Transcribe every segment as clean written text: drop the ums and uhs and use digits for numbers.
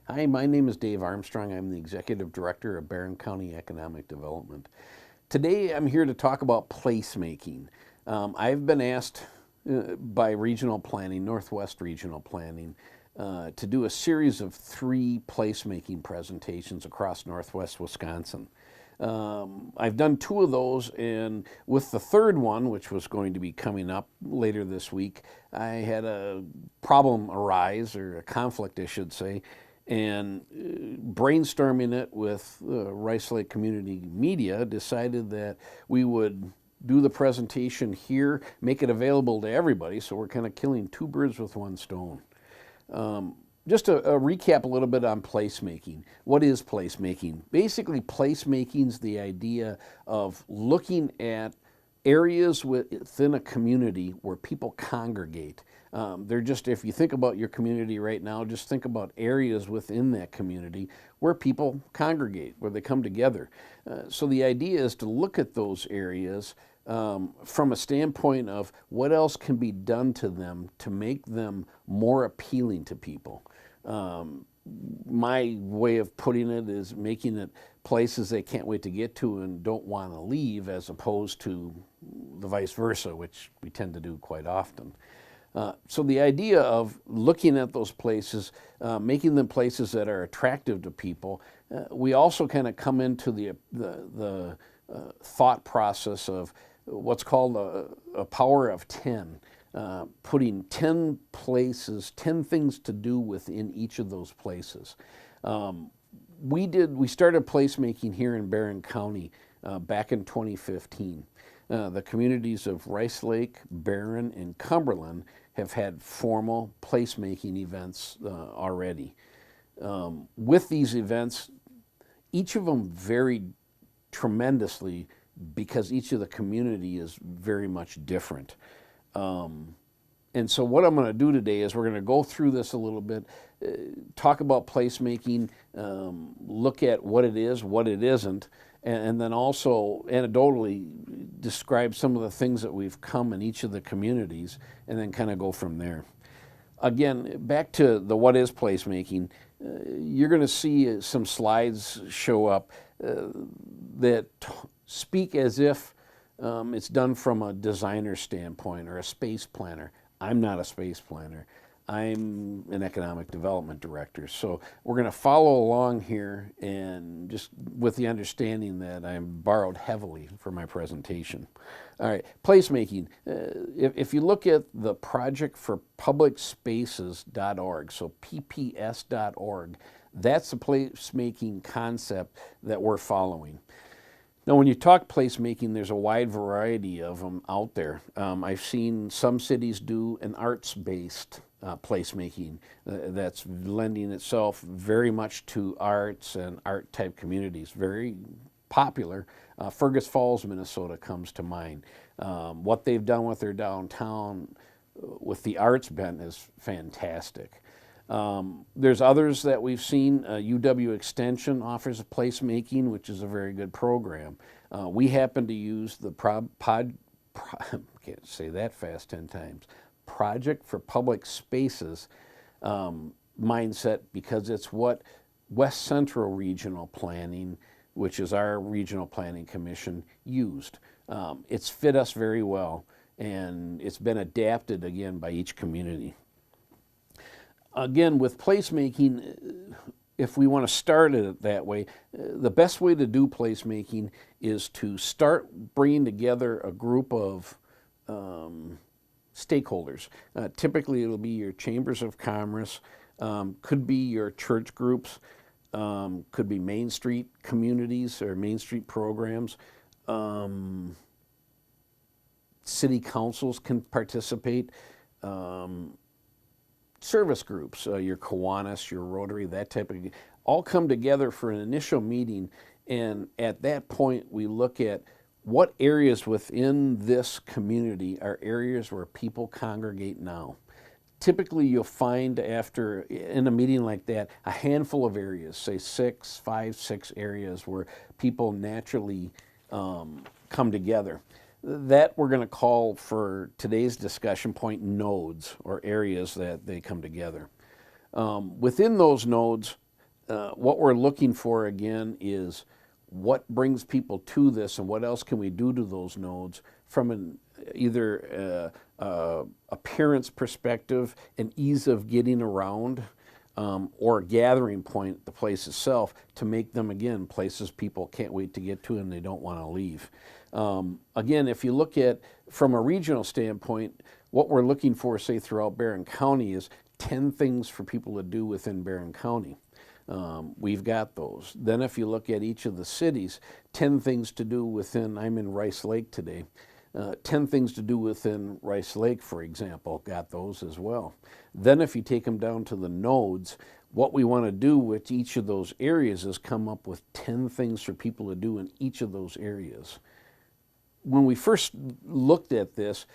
Hi, my name is Dave Armstrong. I'm the Executive Director of Barron County Economic Development. Today I'm here to talk about placemaking. I've been asked by Regional Planning, Northwest Regional Planning, to do a series of 3 placemaking presentations across Northwest Wisconsin. I've done 2 of those, and with the third one, which was going to be coming up later this week, I had a problem arise, or a conflict, I should say, and brainstorming it with Rice Lake Community Media, decided that we would do the presentation here, make it available to everybody, so we're kind of killing 2 birds with 1 stone. Just a recap a little bit on placemaking. What is placemaking? Basically, placemaking is the idea of looking at areas within a community where people congregate. They're just, if you think about your community right now, just think about areas within that community where people congregate, where they come together. So the idea is to look at those areas from a standpoint of what else can be done to them to make them more appealing to people. My way of putting it is making it places they can't wait to get to and don't want to leave, as opposed to the vice versa, which we tend to do quite often. So the idea of looking at those places, making them places that are attractive to people, we also kind of come into the thought process of what's called a power of 10. Putting 10 places, 10 things to do within each of those places. We started placemaking here in Barron County back in 2015. The communities of Rice Lake, Barron, and Cumberland have had formal placemaking events already. With these events, each of them varied tremendously because each of the community is very much different. And so what I'm going to do today is we're going to go through this a little bit, talk about placemaking, look at what it is, what it isn't, and then also anecdotally describe some of the things that we've come in each of the communities, and then kind of go from there. Again, back to the what is placemaking, you're going to see some slides show up that speak as if it's done from a designer standpoint or a space planner. I'm not a space planner. I'm an economic development director. So we're going to follow along here, and just with the understanding that I'm borrowed heavily for my presentation. All right, placemaking. If you look at the Project for Public Spaces.org, so pps.org, that's the placemaking concept that we're following. Now, when you talk placemaking, there's a wide variety of them out there. I've seen some cities do an arts-based placemaking that's lending itself very much to arts and art-type communities. Very popular. Fergus Falls, Minnesota comes to mind. What they've done with their downtown with the arts bent is fantastic. There's others that we've seen. UW Extension offers a placemaking, which is a very good program. We happen to use the can't say that fast 10 times, Project for Public Spaces mindset, because it's what West Central Regional Planning, which is our regional planning commission, used. It's fit us very well, and it's been adapted again by each community. Again, with placemaking, if we want to start it that way, the best way to do placemaking is to start bringing together a group of stakeholders. Typically, it'll be your chambers of commerce, could be your church groups, could be Main Street communities or Main Street programs. City councils can participate. Service groups, your Kiwanis, your Rotary, that type of, all come together for an initial meeting, and at that point we look at what areas within this community are areas where people congregate now. Typically you'll find after, in a meeting like that, a handful of areas, say 5, 6 areas where people naturally come together. That we're going to call, for today's discussion point, nodes, or areas that they come together. Within those nodes, what we're looking for again is what brings people to this and what else can we do to those nodes from an either appearance perspective, an ease of getting around, or a gathering point, the place itself, to make them, again, places people can't wait to get to and they don't want to leave. Again, if you look at, from a regional standpoint, what we're looking for, say, throughout Barron County is 10 things for people to do within Barron County. We've got those. Then if you look at each of the cities, 10 things to do within, I'm in RIsE Lake today, 10 things to do within RIsE Lake, for example, got those as well. Then if you take them down to the nodes, what we want to do with each of those areas is come up with 10 things for people to do in each of those areas. When we first looked at this,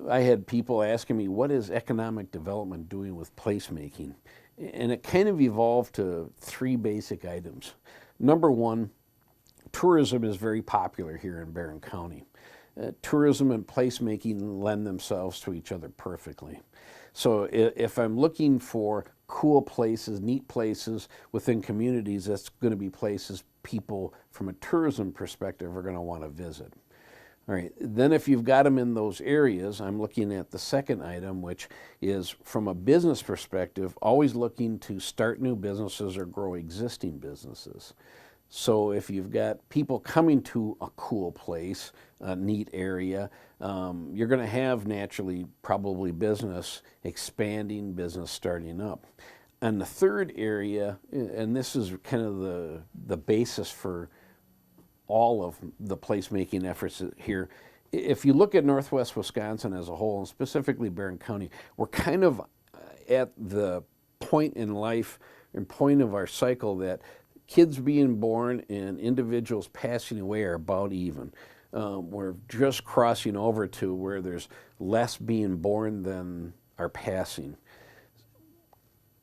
I had people asking me, what is economic development doing with placemaking? And it kind of evolved to 3 basic items. Number one, tourism is very popular here in Barron County. Tourism and placemaking lend themselves to each other perfectly. So if I'm looking for cool places, neat places within communities, that's going to be places people from a tourism perspective are going to want to visit. All right, then if you've got them in those areas, I'm looking at the second item, which is from a business perspective, always looking to start new businesses or grow existing businesses. So if you've got people coming to a cool place, a neat area, you're going to have naturally probably business expanding, business starting up. And the third area, and this is kind of the basis for all of the placemaking efforts here. If you look at Northwest Wisconsin as a whole, and specifically Barron County, we're kind of at the point in life and point of our cycle that kids being born and individuals passing away are about even. We're just crossing over to where there's less being born than are passing.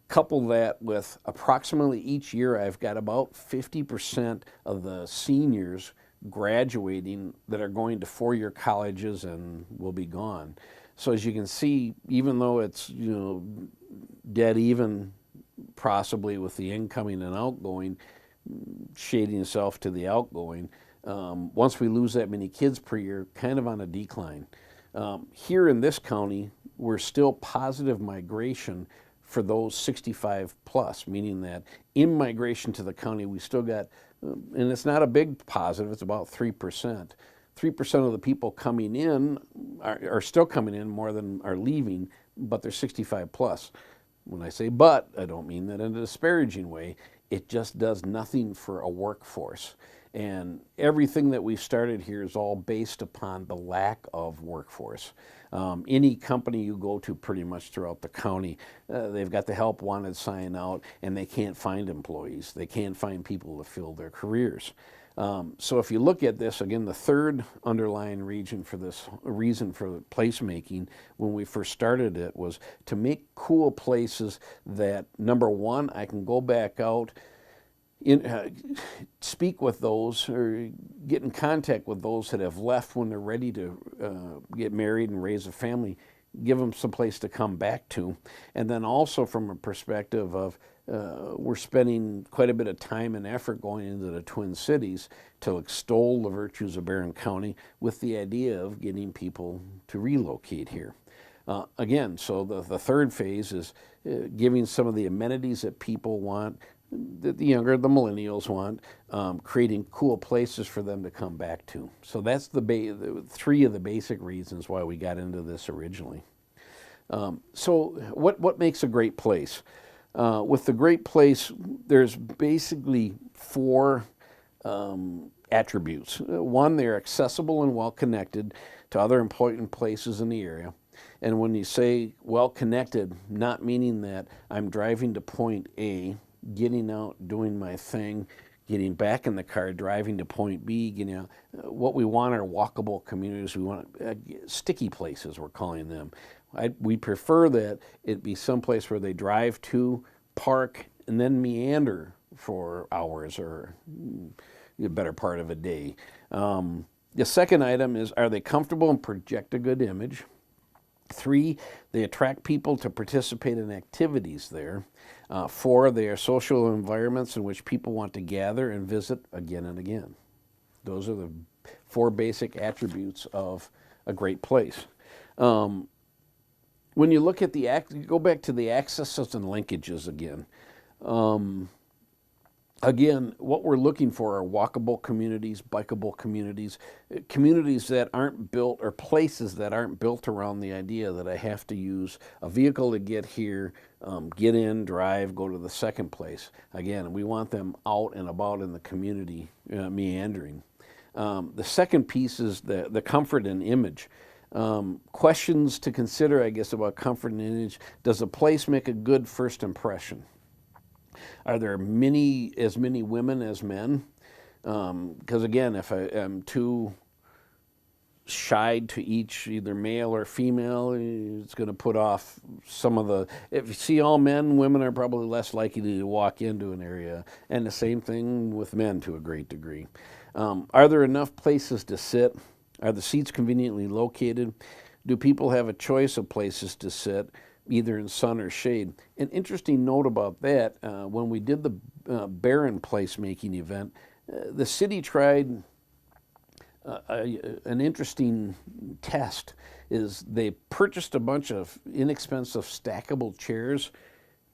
Couple that with approximately each year I've got about 50% of the seniors graduating that are going to 4-year colleges and will be gone. So as you can see, even though it's dead even possibly with the incoming and outgoing, shading itself to the outgoing, once we lose that many kids per year, kind of on a decline. Here in this county, we're still positive migration for those 65 plus, meaning that in migration to the county, we still got, and it's not a big positive, it's about 3%. 3% of the people coming in are still coming in more than are leaving, but they're 65 plus. When I say but, I don't mean that in a disparaging way. It just does nothing for a workforce. And everything that we've started here is all based upon the lack of workforce. Any company you go to pretty much throughout the county, they've got the help wanted sign out and they can't find employees. They can't find people to fill their careers. So if you look at this, again, the third underlying reason for placemaking when we first started it was to make cool places that, number one, I can go back out, speak with those or get in contact with those that have left when they're ready to get married and raise a family, give them some place to come back to. And then also from a perspective of we're spending quite a bit of time and effort going into the Twin Cities to extol the virtues of Barron County with the idea of getting people to relocate here. Again, so the third phase is giving some of the amenities that people want, that the millennials want, creating cool places for them to come back to. So that's the 3 of the basic reasons why we got into this originally. So what makes a great place? With the great place, there's basically 4 attributes. One, they're accessible and well connected to other important places in the area. And when you say well connected, not meaning that I'm driving to point A, getting out, doing my thing, getting back in the car, driving to point B, getting out. What we want are walkable communities. We want sticky places, we're calling them. We prefer that it be someplace where they drive to, park, and then meander for hours or the better part of a day. The second item is, are they comfortable and project a good image? 3, they attract people to participate in activities there. 4, they are social environments in which people want to gather and visit again and again. Those are the 4 basic attributes of a great place. When you look at go back to the accesses and linkages again. Again, what we're looking for are walkable communities, bikeable communities, communities that aren't built, or places that aren't built around the idea that I have to use a vehicle to get here, get in, drive, go to the second place. Again, we want them out and about in the community, meandering. The second piece is the comfort and image. Questions to consider, I guess, about comfort and image. Does a place make a good first impression? Are there as many women as men? Because again, if I am too shy to each, either male or female, it's going to put off some of the... If you see all men, women are probably less likely to walk into an area. And the same thing with men to a great degree. Are there enough places to sit? Are the seats conveniently located? Do people have a choice of places to sit, either in sun or shade? An interesting note about that, when we did the Barron placemaking event, the city tried an interesting test. Is they purchased a bunch of inexpensive stackable chairs,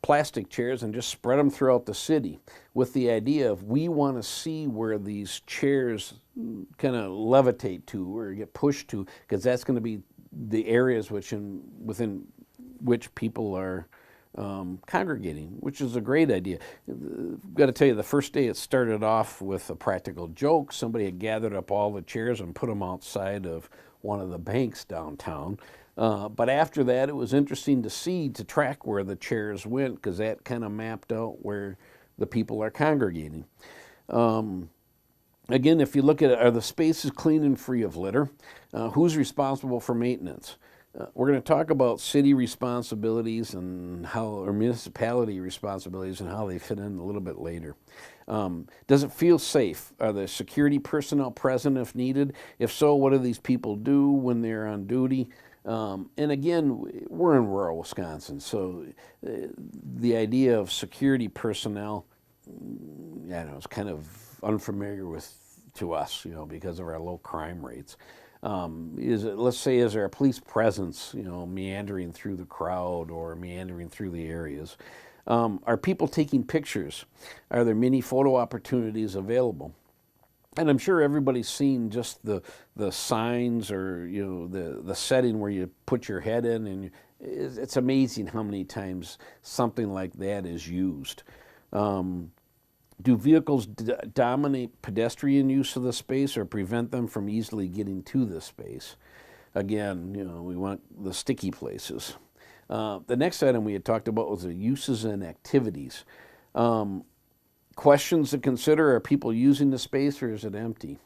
plastic chairs, and just spread them throughout the city with the idea of, we want to see where these chairs kind of levitate to or get pushed to, because that's going to be the areas within which people are congregating, which is a great idea. I've got to tell you, the first day it started off with a practical joke. Somebody had gathered up all the chairs and put them outside of one of the banks downtown. But after that, it was interesting to track where the chairs went, because that kind of mapped out where the people are congregating. Again, if you look at it, are the spaces clean and free of litter? Who's responsible for maintenance? We're going to talk about city responsibilities or municipality responsibilities and how they fit in a little bit later. Does it feel safe? Are there security personnel present if needed? If so, what do these people do when they're on duty? And again, we're in rural Wisconsin, so the idea of security personnel, I don't know, it's kind of unfamiliar to us, because of our low crime rates. Let's say, is there a police presence, meandering through the crowd or meandering through the areas? Are people taking pictures? Are there many photo opportunities available? And I'm sure everybody's seen just the signs or the setting where you put your head in, and it's amazing how many times something like that is used. Do vehicles dominate pedestrian use of the space or prevent them from easily getting to the space? Again, we want the sticky places. The next item we had talked about was the uses and activities. Questions to consider: are people using the space, or is it empty?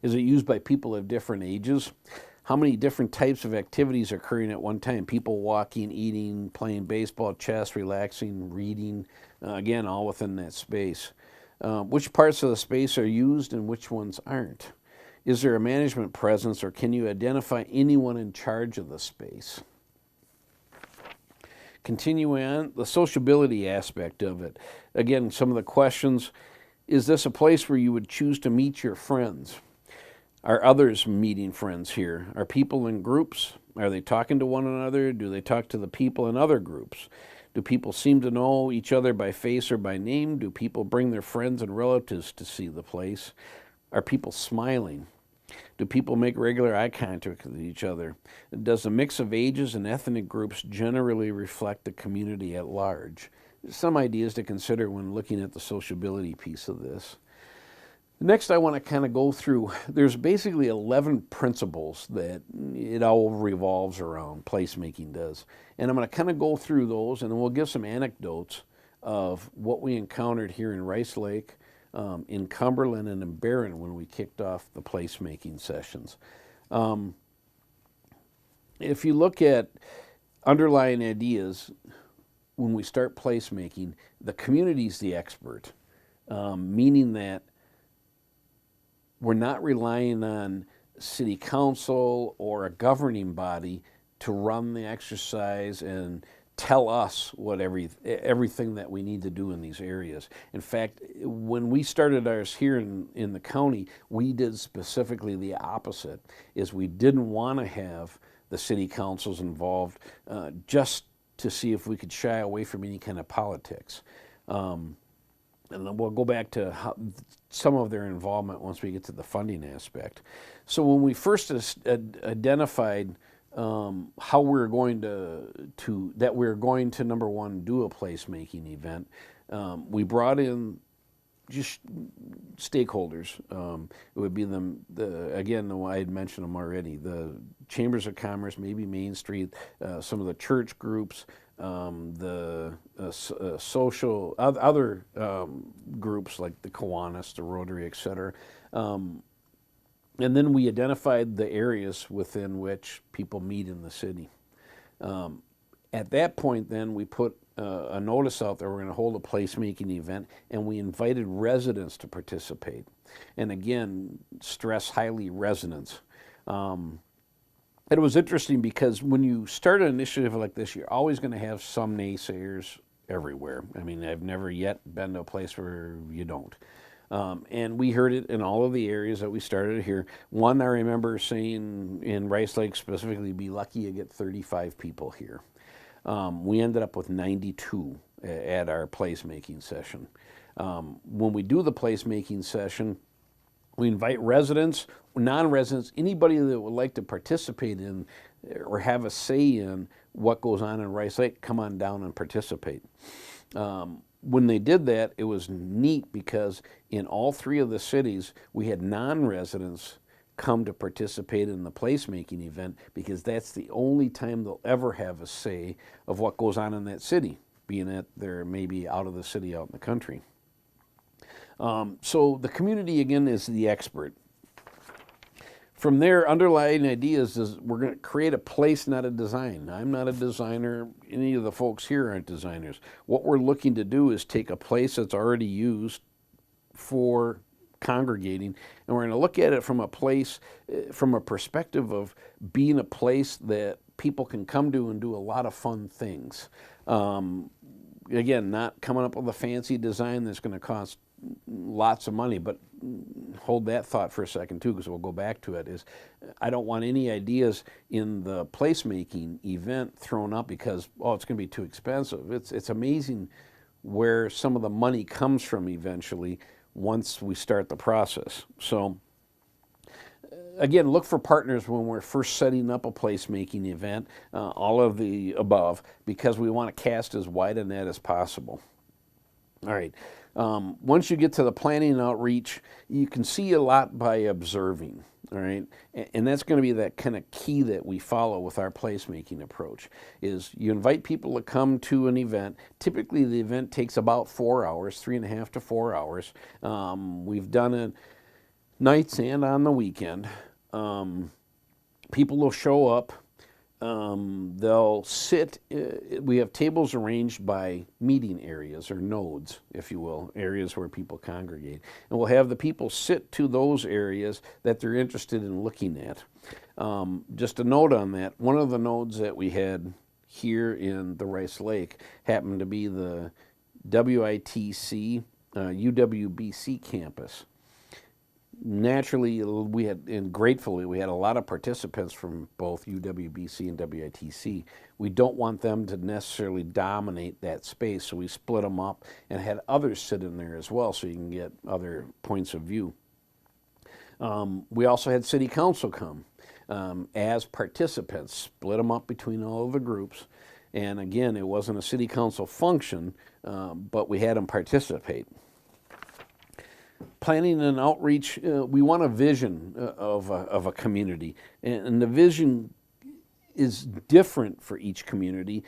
Is it used by people of different ages? How many different types of activities are occurring at one time? People walking, eating, playing baseball, chess, relaxing, reading, again, all within that space. Which parts of the space are used and which ones aren't? Is there a management presence, or can you identify anyone in charge of the space? Continuing on, the sociability aspect of it. Again, some of the questions: is this a place where you would choose to meet your friends? Are others meeting friends here? Are people in groups? Are they talking to one another? Do they talk to the people in other groups? Do people seem to know each other by face or by name? Do people bring their friends and relatives to see the place? Are people smiling? Do people make regular eye contact with each other? Does the mix of ages and ethnic groups generally reflect the community at large? Some ideas to consider when looking at the sociability piece of this. Next, I want to kind of go through, there's basically 11 principles that it all revolves around, placemaking does. And I'm going to kind of go through those, and then we'll give some anecdotes of what we encountered here in Rice Lake, in Cumberland, and in Barron when we kicked off the placemaking sessions. If you look at underlying ideas, when we start placemaking, the community's the expert, meaning that we're not relying on city council or a governing body to run the exercise and tell us what everything that we need to do in these areas. In fact, when we started ours here in the county, we did specifically the opposite, is we didn't want to have the city councils involved just to see if we could shy away from any kind of politics. And then we'll go back to some of their involvement once we get to the funding aspect. So when we first identified how we're going we're going to number one, do a placemaking event, we brought in just stakeholders. It would be again, I had mentioned them already, the chambers of commerce, maybe Main Street, some of the church groups, the social, other groups like the Kiwanis, the Rotary, et cetera. And then we identified the areas within which people meet in the city. At that point, then, we put a notice out there, we're going to hold a placemaking event, and we invited residents to participate. And again, stress highly residents. It was interesting because when you start an initiative like this, you're always going to have some naysayers everywhere. I mean, I've never yet been to a place where you don't. And we heard it in all of the areas that we started here. One, I remember saying in Rice Lake specifically, be lucky you get 35 people here. We ended up with 92 at our placemaking session. When we do the placemaking session, we invite residents, non-residents, anybody that would like to participate in or have a say in what goes on in Rice Lake, come on down and participate. When they did that, it was neat because in all three of the cities, we had non-residents come to participate in the placemaking event because that's the only time they'll ever have a say of what goes on in that city, being that they're maybe out of the city, out in the country. So the community, again, is the expert. From there, underlying ideas is we're going to create a place, not a design. I'm not a designer. Any of the folks here aren't designers. What we're looking to do is take a place that's already used for congregating, and we're going to look at it from a place, from a perspective of being a place that people can come to and do a lot of fun things. Again, not coming up with a fancy design that's going to cost lots of money, but hold that thought for a second too, because we'll go back to it, is I don't want any ideas in the placemaking event thrown up because, oh, it's going to be too expensive. It's amazing where some of the money comes from eventually once we start the process. So again, look for partners when we're first setting up a placemaking event, all of the above, because we want to cast as wide a net as possible. All right. Once you get to the planning and outreach, you can see a lot by observing, all right? And that's going to be that kind of key that we follow with our placemaking approach, is you invite people to come to an event. Typically, the event takes about 4 hours, 3.5 to 4 hours. We've done it nights and on the weekend. People will show up. They'll sit, we have tables arranged by meeting areas or nodes, if you will, areas where people congregate. And we'll have the people sit to those areas that they're interested in looking at. Just a note on that, one of the nodes that we had here in the Rice Lake happened to be the WITC, UWBC campus. Naturally, we had, and gratefully, we had a lot of participants from both UWBC and WITC. We don't want them to necessarily dominate that space, so we split them up and had others sit in there as well so you can get other points of view. We also had City Council come as participants, split them up between all of the groups. And again, it wasn't a City Council function, but we had them participate. Planning and outreach, we want a vision of a community, and the vision is different for each community.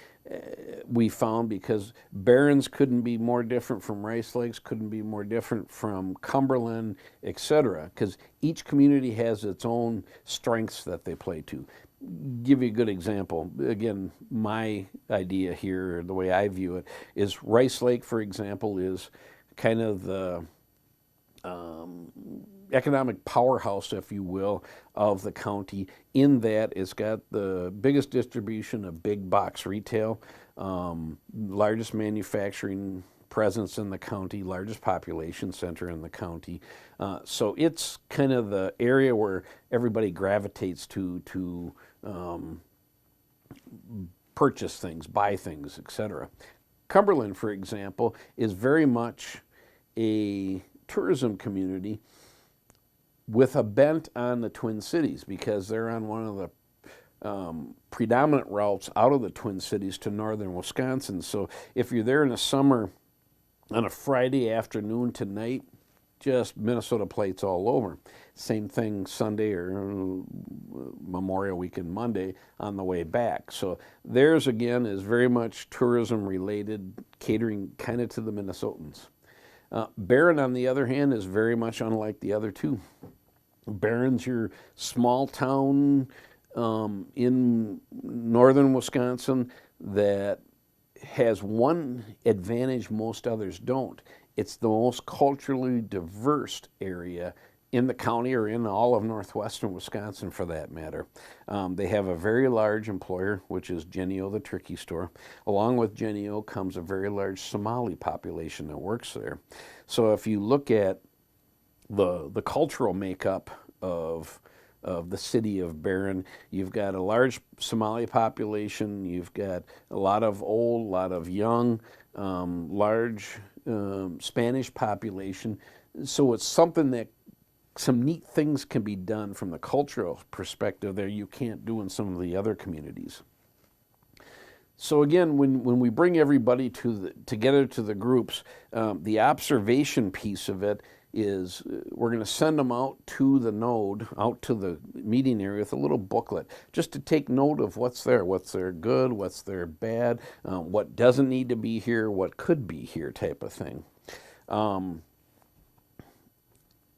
We found, because Barron's couldn't be more different from Rice Lakes, couldn't be more different from Cumberland, etc., because each community has its own strengths that they play to. Give you a good example. Again, my idea here, the way I view it, is Rice Lake, for example, is kind of the economic powerhouse, if you will, of the county, in that it's got the biggest distribution of big box retail, largest manufacturing presence in the county, largest population center in the county. So it's kind of the area where everybody gravitates to purchase things, buy things, etc. Cumberland, for example, is very much a tourism community with a bent on the Twin Cities, because they're on one of the predominant routes out of the Twin Cities to northern Wisconsin. So if you're there in the summer on a Friday afternoon to night, just Minnesota plates all over. Same thing Sunday or Memorial Weekend Monday on the way back. So theirs, again, is very much tourism related, catering kind of to the Minnesotans. Barron, on the other hand, is very much unlike the other two. Barron's your small town in northern Wisconsin that has one advantage most others don't. It's the most culturally diverse area in the county, or in all of northwestern Wisconsin for that matter. They have a very large employer, which is Jennie-O, the turkey store. Along with Jennie-O comes a very large Somali population that works there. So if you look at the cultural makeup of the city of Barron, you've got a large Somali population, you've got a lot of old, a lot of young, large Spanish population. So it's something that some neat things can be done from the cultural perspective there you can't do in some of the other communities. So again, when we bring everybody together to the groups, the observation piece of it is we're going to send them out to the node, out to the meeting area with a little booklet, just to take note of what's there good, what's there bad, what doesn't need to be here, what could be here, type of thing.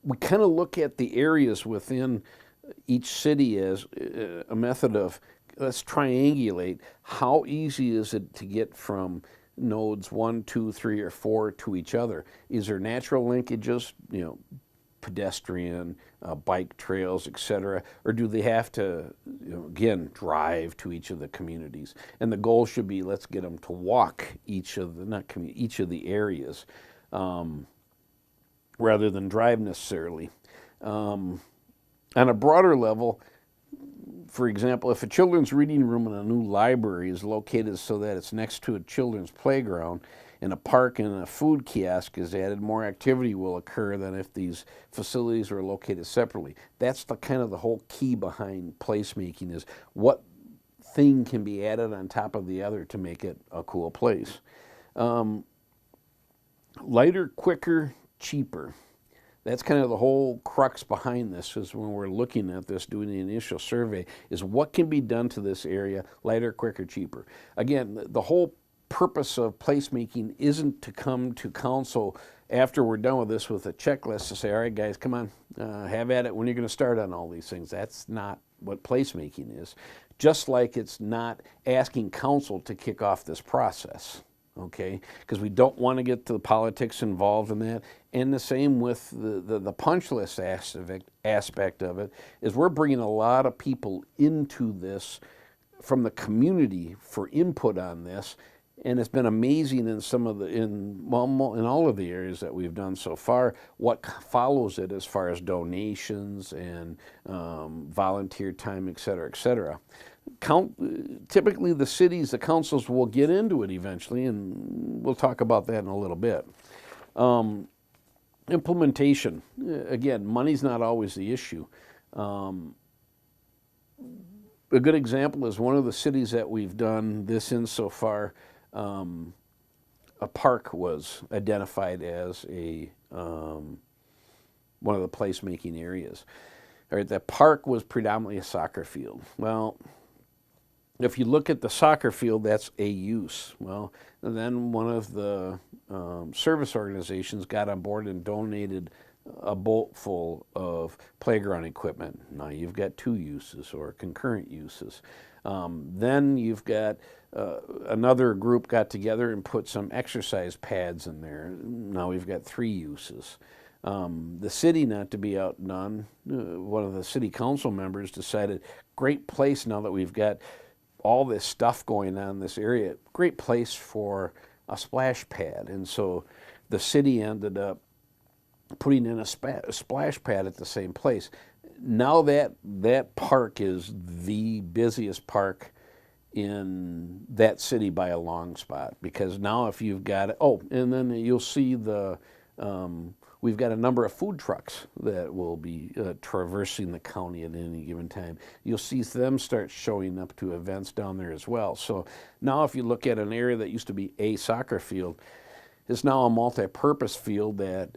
We kind of look at the areas within each city as a method of, let's triangulate how easy is it to get from nodes 1, 2, 3, or 4 to each other. Is there natural linkages, pedestrian, bike trails, etc., or do they have to, again, drive to each of the communities? And the goal should be, let's get them to walk each of the areas, rather than drive necessarily. On a broader level, for example, if a children's reading room in a new library is located so that it's next to a children's playground, and a park and a food kiosk is added, more activity will occur than if these facilities are located separately. That's the kind of the whole key behind placemaking, is what thing can be added on top of the other to make it a cool place. Lighter, quicker, cheaper. That's kind of the whole crux behind this, is when we're looking at this, doing the initial survey, is what can be done to this area lighter, quicker, cheaper. Again, the whole purpose of placemaking isn't to come to council after we're done with this with a checklist to say, all right, guys, come on, have at it. When you're going to start on all these things? That's not what placemaking is. Just like it's not asking council to kick off this process. Okay, because we don't want to get the politics involved in that. And the same with the punch list aspect of it, is we're bringing a lot of people into this from the community for input on this. And it's been amazing in in all of the areas that we've done so far, what follows it as far as donations and volunteer time, et cetera, et cetera. Typically the cities, the councils will get into it eventually, and we'll talk about that in a little bit. Implementation, again, money's not always the issue. A good example is one of the cities that we've done this in so far. A park was identified as one of the placemaking areas. All right, that park was predominantly a soccer field. Well, if you look at the soccer field, that's a use. Well, then one of the service organizations got on board and donated a boat full of playground equipment. Now you've got 2 uses or concurrent uses. Then you've got another group got together and put some exercise pads in there. Now we've got 3 uses. The city, not to be outdone, one of the city council members decided, great place now that we've got all this stuff going on in this area, great place for a splash pad. And so the city ended up putting in a splash pad at the same place. Now that park is the busiest park in that city by a long spot, because now if you've got, and then you'll see we've got a number of food trucks that will be traversing the county at any given time. You'll see them start showing up to events down there as well. So now if you look at an area that used to be a soccer field, it's now a multi-purpose field that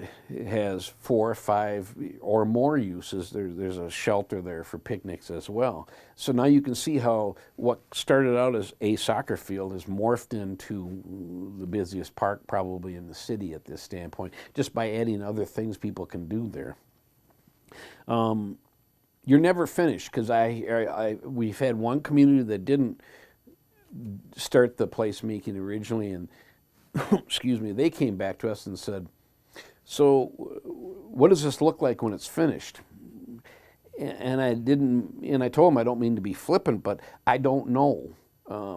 has 4 or 5 or more uses. There's a shelter there for picnics as well. So now you can see how what started out as a soccer field has morphed into the busiest park probably in the city at this standpoint, just by adding other things people can do there. You're never finished, because we've had one community that didn't start the placemaking originally, and excuse me, they came back to us and said, so what does this look like when it's finished? And I told them, I don't mean to be flippant, but I don't know,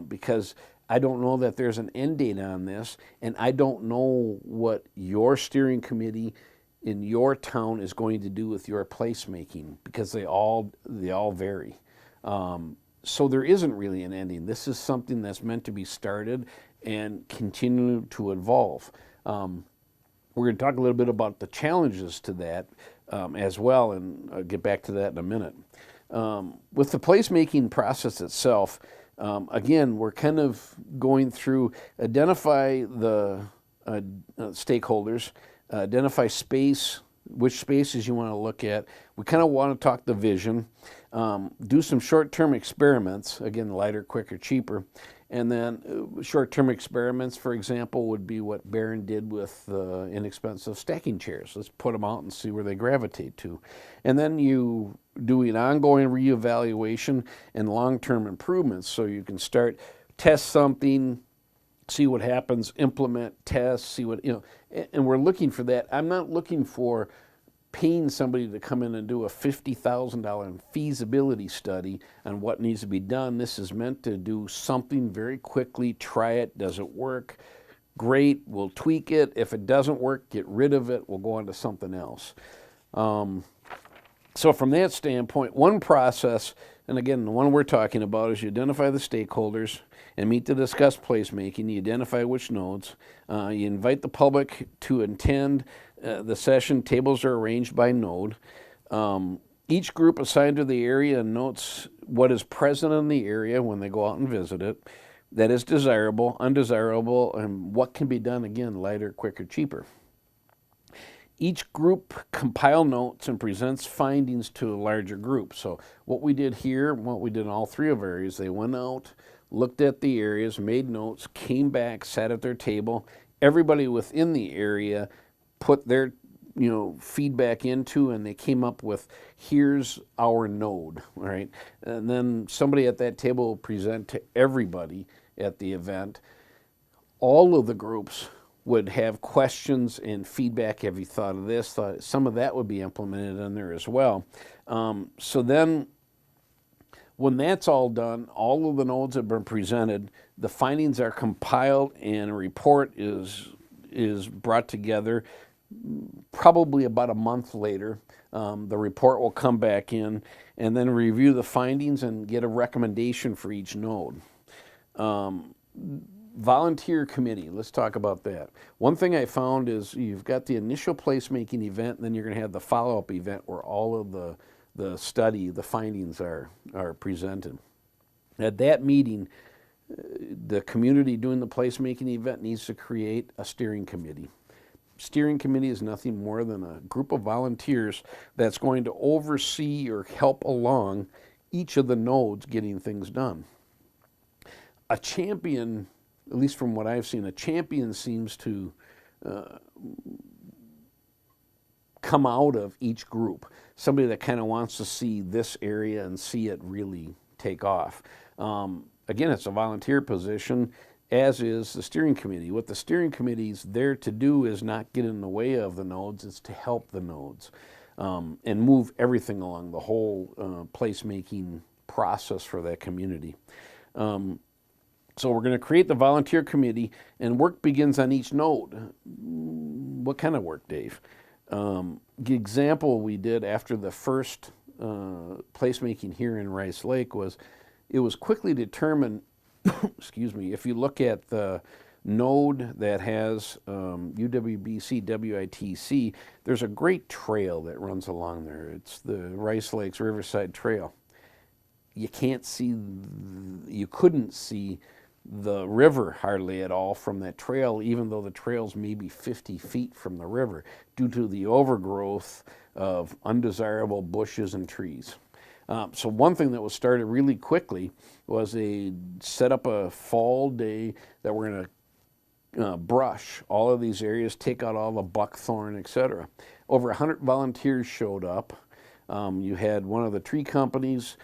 because I don't know that there's an end date on this, and I don't know what your steering committee in your town is going to do with your placemaking, because they all vary. So there isn't really an ending. This is something that's meant to be started and continue to evolve. We're going to talk a little bit about the challenges to that as well, and I'll get back to that in a minute. With the placemaking process itself, again, we're kind of going through, identify the stakeholders, identify space, which spaces you want to look at. We kind of want to talk the vision, do some short-term experiments, again, lighter, quicker, cheaper. And then short-term experiments, for example, would be what Barron did with inexpensive stacking chairs. Let's put them out and see where they gravitate to. And then you do an ongoing reevaluation and long-term improvements, so you can test something, see what happens, implement, test, see what, and we're looking for that. I'm not looking for paying somebody to come in and do a $50,000 feasibility study on what needs to be done. This is meant to do something very quickly, try it, does it work? Great, we'll tweak it. If it doesn't work, get rid of it, we'll go on to something else. So from that standpoint, one process, and again, the one we're talking about, is you identify the stakeholders and meet to discuss placemaking. You identify which nodes. You invite the public to attend the session. Tables are arranged by node. Each group assigned to the area notes what is present in the area when they go out and visit it, that is desirable, undesirable, and what can be done, again, lighter, quicker, cheaper. Each group compile notes and presents findings to a larger group. So what we did here, what we did in all 3 of our areas, they went out, looked at the areas, made notes, came back, sat at their table. Everybody within the area put their feedback into, and they came up with, here's our node, right? And then somebody at that table will present to everybody at the event. All of the groups would have questions and feedback. Have you thought of this? Some of that would be implemented in there as well. So then when that's all done, all of the nodes have been presented, the findings are compiled, and a report is brought together. Probably about a month later, the report will come back in, and then review the findings and get a recommendation for each node. Volunteer committee, let's talk about that. One thing I found is you've got the initial placemaking event, and then you're going to have the follow-up event where all of the findings are presented. At that meeting, the community doing the placemaking event needs to create a steering committee. Steering committee is nothing more than a group of volunteers that's going to oversee or help along each of the nodes getting things done. A champion, at least from what I've seen, a champion seems to come out of each group. Somebody that kind of wants to see this area and see it really take off. Again, it's a volunteer position. as is the steering committee. What the steering committee is there to do is not get in the way of the nodes, it's to help the nodes and move everything along, the whole placemaking process for that community. So we're going to create the volunteer committee, and work begins on each node. What kind of work, Dave? The example we did after the first placemaking here in Rice Lake was, it was quickly determined, excuse me, if you look at the node that has UWBC, WITC, there's a great trail that runs along there. It's the Rice Lakes Riverside Trail. You can't see, you couldn't see the river hardly at all from that trail, even though the trail's maybe 50 feet from the river, due to the overgrowth of undesirable bushes and trees. So one thing that was started really quickly was they set up a fall day that we're going to brush all of these areas, take out all the buckthorn, etc. Over 100 volunteers showed up. You had one of the tree companies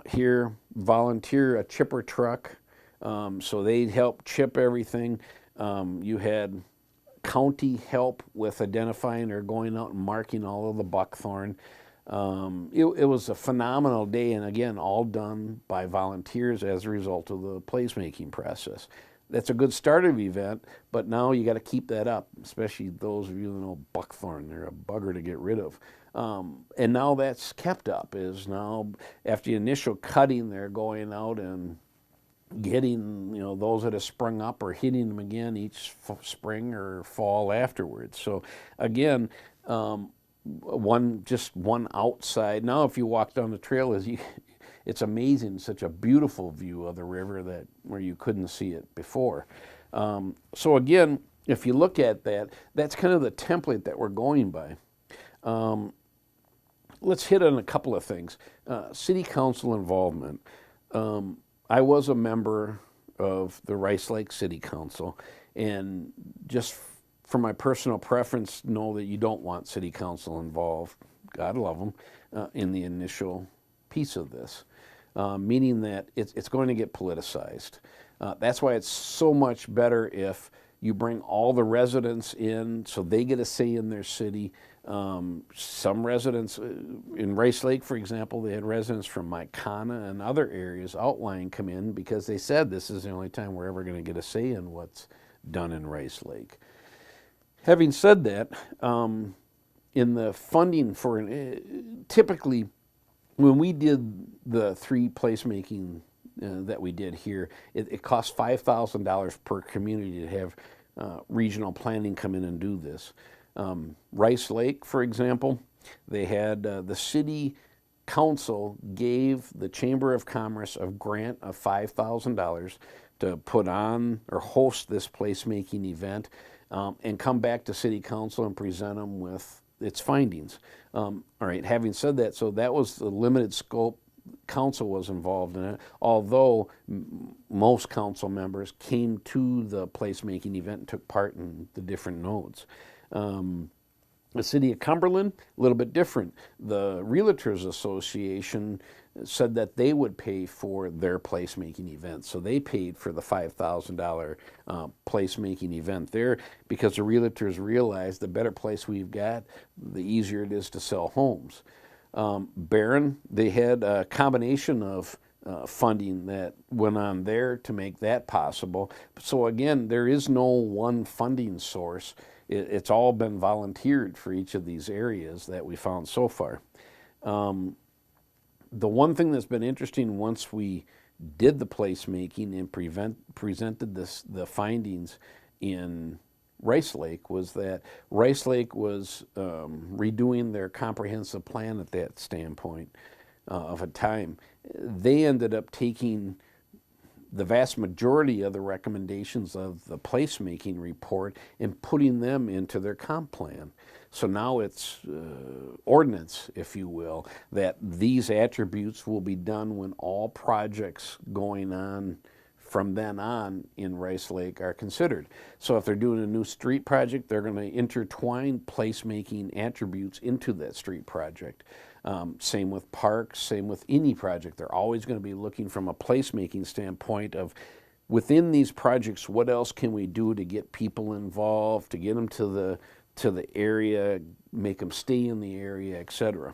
here volunteer a chipper truck, so they'd help chip everything. You had county help with identifying or going out and marking all of the buckthorn. It was a phenomenal day, and again, all done by volunteers as a result of the placemaking process. That's a good start of the event, but now you got to keep that up, especially those of you who know buckthorn. They're a bugger to get rid of. And now that's kept up, is now after the initial cutting, they're going out and getting, you know, those that have sprung up or hitting them again each spring or fall afterwards. So again, just one outside. Now if you walk down the trail, it's amazing, such a beautiful view of the river that where you couldn't see it before. So again, if you look at that, that's kind of the template that we're going by. Let's hit on a couple of things. City council involvement. I was a member of the Rice Lake City Council, and just for my personal preference, know that you don't want city council involved, God love them, in the initial piece of this, meaning that it's going to get politicized. That's why it's so much better if you bring all the residents in so they get a say in their city. Some residents in Rice Lake, for example, they had residents from Mycona and other areas outlying come in because they said this is the only time we're ever going to get a say in what's done in Rice Lake. Having said that, in the funding for, typically when we did the 3 placemaking that we did here, it cost $5,000 per community to have regional planning come in and do this. Rice Lake, for example, they had the city council gave the Chamber of Commerce a grant of $5,000 to put on or host this placemaking event and come back to city council and present them with its findings. All right, having said that, so that was the limited scope. Council was involved in it, although most council members came to the placemaking event and took part in the different nodes. The City of Cumberland, a little bit different. The Realtors Association said that they would pay for their placemaking event, so they paid for the $5,000 placemaking event there because the realtors realized the better place we've got, the easier it is to sell homes. Barron, they had a combination of funding that went on there to make that possible. So again, there is no one funding source. It's all been volunteered for each of these areas that we found so far. The one thing that's been interesting once we did the placemaking and presented the findings in Rice Lake was that Rice Lake was redoing their comprehensive plan at that standpoint of a time. They ended up taking the vast majority of the recommendations of the placemaking report and putting them into their comp plan. So now it's ordinance, if you will, that these attributes will be done when all projects going on from then on in Rice Lake are considered. So if they're doing a new street project, they're going to intertwine placemaking attributes into that street project. Same with parks, same with any project. They're always going to be looking from a placemaking standpoint of within these projects, what else can we do to get people involved, to get them to the area, make them stay in the area, etc.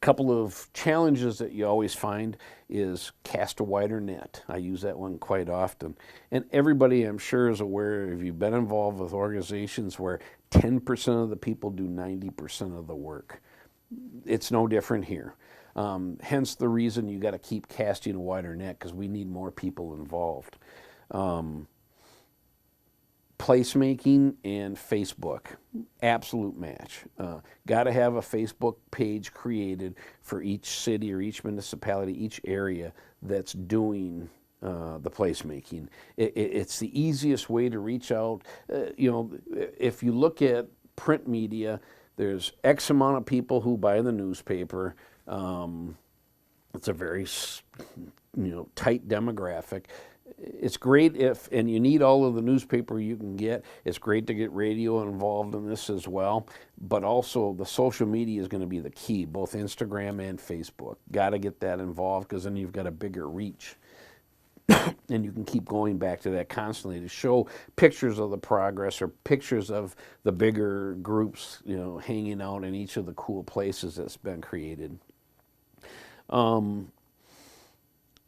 Couple of challenges that you always find is cast a wider net. I use that one quite often. And everybody, I'm sure, is aware, if you've been involved with organizations where 10% of the people do 90% of the work. It's no different here. Hence the reason you got to keep casting a wider net, because we need more people involved. Placemaking and Facebook, absolute match. Got to have a Facebook page created for each city or each municipality, each area that's doing the placemaking. It's the easiest way to reach out. If you look at print media, there's X amount of people who buy the newspaper. It's a very tight demographic. It's great and you need all of the newspaper you can get. It's great to get radio involved in this as well, but also the social media is going to be the key, both Instagram and Facebook. Got to get that involved, because then you've got a bigger reach. And you can keep going back to that constantly to show pictures of the progress or pictures of the bigger groups, hanging out in each of the cool places that's been created.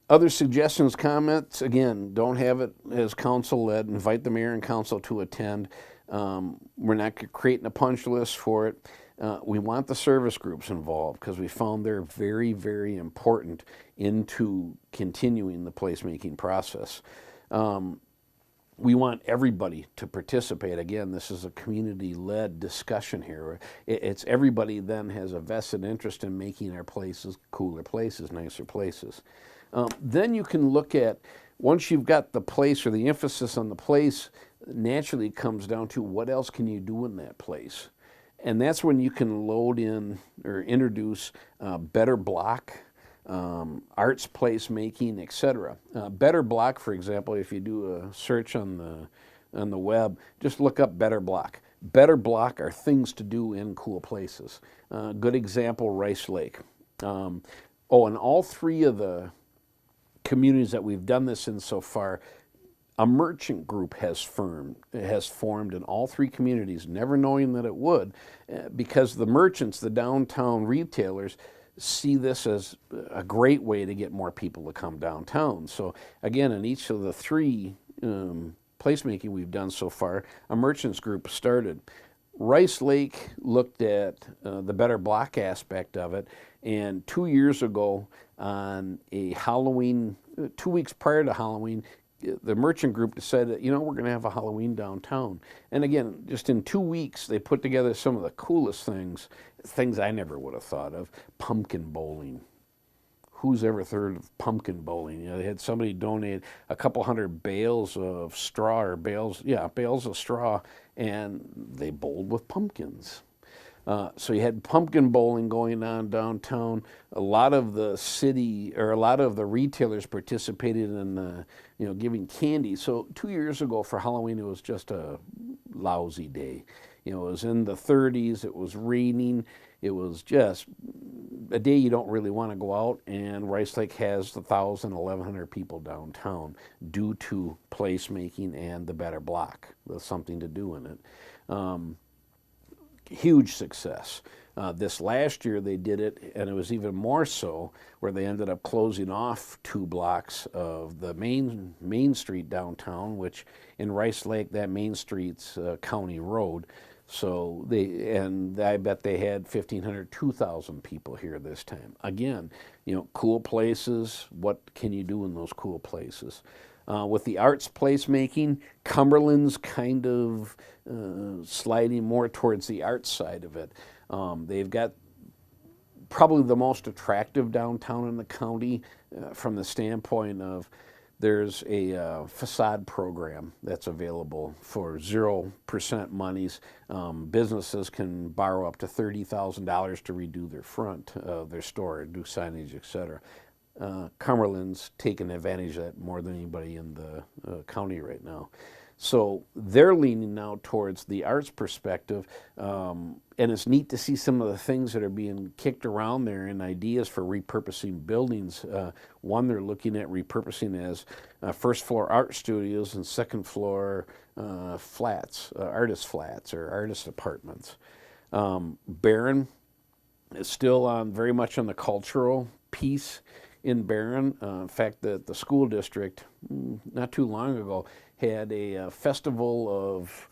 Other suggestions, comments, again, don't have it as council-led. Invite the mayor and council to attend. We're not creating a punch list for it. We want the service groups involved, because we found they're very, very important into continuing the placemaking process. We want everybody to participate. Again, this is a community-led discussion here. It's everybody then has a vested interest in making our places cooler places, nicer places. Then you can look at, once you've got the place or the emphasis on the place, naturally it comes down to what else can you do in that place. And that's when you can load in or introduce better block, arts placemaking, etc. Better block, for example, if you do a search on the web, just look up better block. Better block are things to do in cool places. Good example, RIsE Lake. And all three of the communities that we've done this in so far, a merchant group has formed in all three communities, never knowing that it would, because the merchants, the downtown retailers, see this as a great way to get more people to come downtown. So again, in each of the three placemaking we've done so far, a merchants group started. RIsE Lake looked at the better block aspect of it, and 2 years ago on a Halloween, 2 weeks prior to Halloween, the merchant group decided, we're going to have a Halloween downtown. And again, just in 2 weeks, they put together some of the coolest things I never would have thought of. Pumpkin bowling. Who's ever heard of pumpkin bowling? They had somebody donate a couple hundred bales of straw, or bales of straw, and they bowled with pumpkins. So you had pumpkin bowling going on downtown. A lot of the city, or a lot of the retailers participated in, giving candy. So 2 years ago for Halloween, it was just a lousy day. It was in the 30s. It was raining. It was just a day you don't really want to go out. And RIsE Lake has 1,000, 1,100 people downtown due to placemaking and the better block. There's something to do in it. Huge success. This last year they did it, and it was even more so, where they ended up closing off 2 blocks of the main street downtown, which in RIsE Lake, that main street's county road. So I bet they had 1,500, 2,000 people here this time. Again, cool places. What can you do in those cool places? With the arts placemaking, Cumberland's kind of sliding more towards the arts side of it. They've got probably the most attractive downtown in the county from the standpoint of there's a facade program that's available for 0% monies. Businesses can borrow up to $30,000 to redo their front of their store, do signage, etc. Cumberland's taken advantage of that more than anybody in the county right now. So they're leaning now towards the arts perspective, and it's neat to see some of the things that are being kicked around there and ideas for repurposing buildings. One they're looking at repurposing as first floor art studios and second floor flats, artist flats or artist apartments. Barron is still on very much on the cultural piece in Barron. In fact, the school district not too long ago had a festival of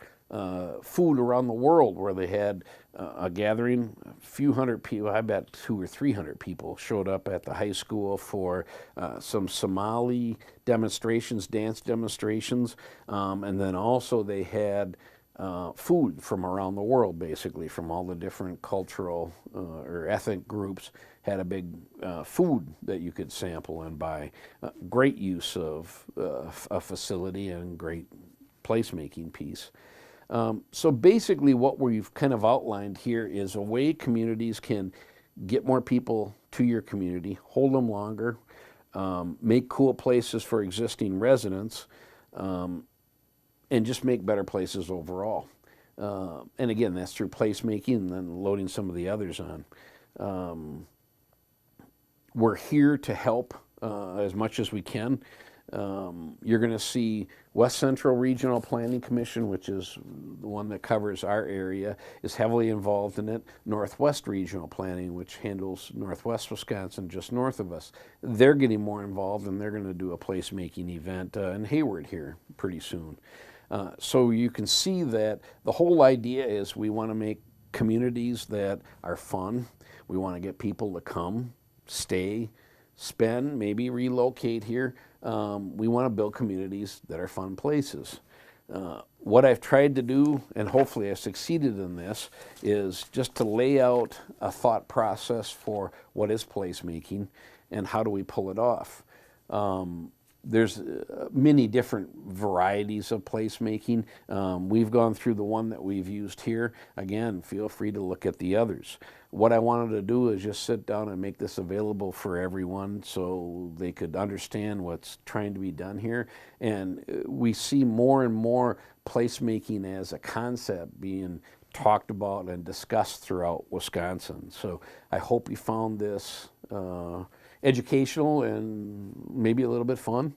food around the world where they had a gathering. A few hundred people, I bet 200 or 300 people showed up at the high school for some Somali demonstrations, dance demonstrations, and then also they had food from around the world, basically, from all the different cultural or ethnic groups. Had a big food that you could sample and buy. Great use of a facility and great placemaking piece. So basically what we've kind of outlined here is a way communities can get more people to your community, hold them longer, make cool places for existing residents, and just make better places overall. And again, that's through placemaking and then loading some of the others on. We're here to help as much as we can. You're going to see West Central Regional Planning Commission, which is the one that covers our area, is heavily involved in it. Northwest Regional Planning, which handles Northwest Wisconsin, just north of us, they're getting more involved, and they're going to do a placemaking event in Hayward here pretty soon. So you can see that the whole idea is we want to make communities that are fun. We want to get people to come, stay, spend, maybe relocate here. We want to build communities that are fun places. What I've tried to do, and hopefully I've succeeded in this, is just to lay out a thought process for what is placemaking and how do we pull it off. There's many different varieties of placemaking. We've gone through the one that we've used here. Again, feel free to look at the others. What I wanted to do is just sit down and make this available for everyone so they could understand what's trying to be done here. And we see more and more placemaking as a concept being talked about and discussed throughout Wisconsin. So I hope you found this educational and maybe a little bit fun.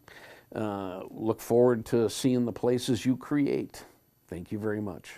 Look forward to seeing the places you create. Thank you very much.